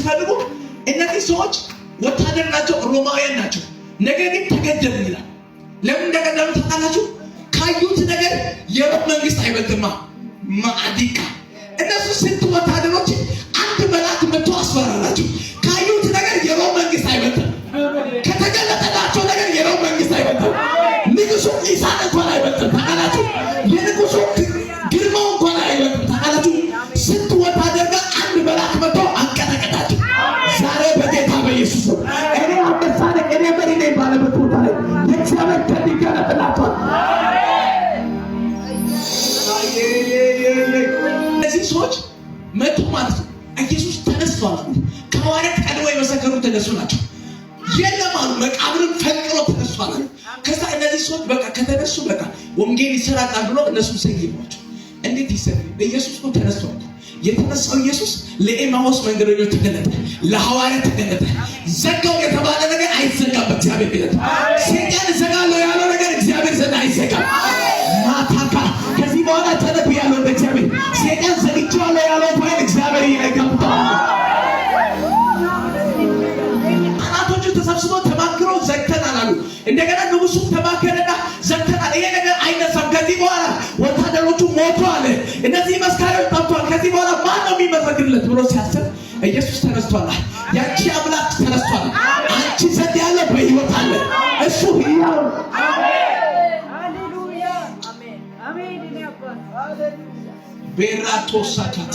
ሲፈልጉ እነዚህ ሰዎች ወታደር ናቸው፣ ሮማውያን ናቸው። ነገር ግን ተገደሉ ይላል። ለምን እንደገደሉ ታውቃላችሁ? ካዩት ነገር የሮም መንግስት አይበልጥማ። ማዕዲቃ እነሱ ስንት ወታደሮች አንድ መልአክ መጥቶ አስፈራራቸው። ካዩት ነገር የሮም መንግስት አይበልጥም። ከተገለጠላቸው ነገር የሮም መንግስት አይበልጥም። ንጉሱ ኢሳን እንኳን አይበልጥም። ታውቃላችሁ? የንጉሱ ግርማው እንኳን አይበልጥም። ታውቃላችሁ? ስንት ወታደር ጋር አንድ መልአክ መጥቶ አንቀጠቀጣቸው። ዛሬ በጌታ በኢየሱስ እኔ አበሳለ እኔ በሪ ነኝ ባለበት ቦታ ላይ የእግዚአብሔር ቀን ይገለጥላቸዋል። እነዚህ ሰዎች መጡ ማለት ነው። ኢየሱስ ተነስቷል። ከሐዋርያት ቀድሞ የመሰከሩት እነሱ ናቸው። የለም አሉ። መቃብርን ፈንቅሎ ተነስቷል። ከዛ እነዚህ ሰዎች በቃ ከተነሱ በቃ ወንጌል ይሰራቃል ብሎ እነሱ ሰይሟቸው። እንዴት ይሰራል? ኢየሱስ ነው ተነስቷል። የተነሳው ኢየሱስ ለኤማውስ መንገደኞች ተገለጠ፣ ለሐዋርያት ተገለጠ። ዘጋው የተባለ ነገር አይዘጋም በእግዚአብሔር ቤት። ሰይጣን ዘጋለው ያለው ነገር እግዚአብሔር ዘንድ አይዘጋም። ማታካ ከዚህ በኋላ ተነብ ያለው በእግዚአብሔር ሰይጣን ዘግቼዋለሁ ያለው ፋይል እግዚአብሔር ይነጋምጣል። አናቶቹ ተሰብስበው ተማክረው ዘግተናል አሉ። እንደገና ንጉሱ ተማከረና ዘግተናል፣ ይሄ ነገር አይነሳም፣ ከዚህ በኋላ ወታደሮቹ ሞቱ አለ። እነዚህ መስካሪዎች ጠፍቷል፣ ከዚህ በኋላ ማን ነው የሚመሰክርለት ብሎ ሲያስብ ኢየሱስ ተነስቷል። ያቺ አምላክ ተነስቷል። አንቺ ዘንድ ያለ በሕይወት አለ። እሱ ሕያው ቤራቶ ሳካት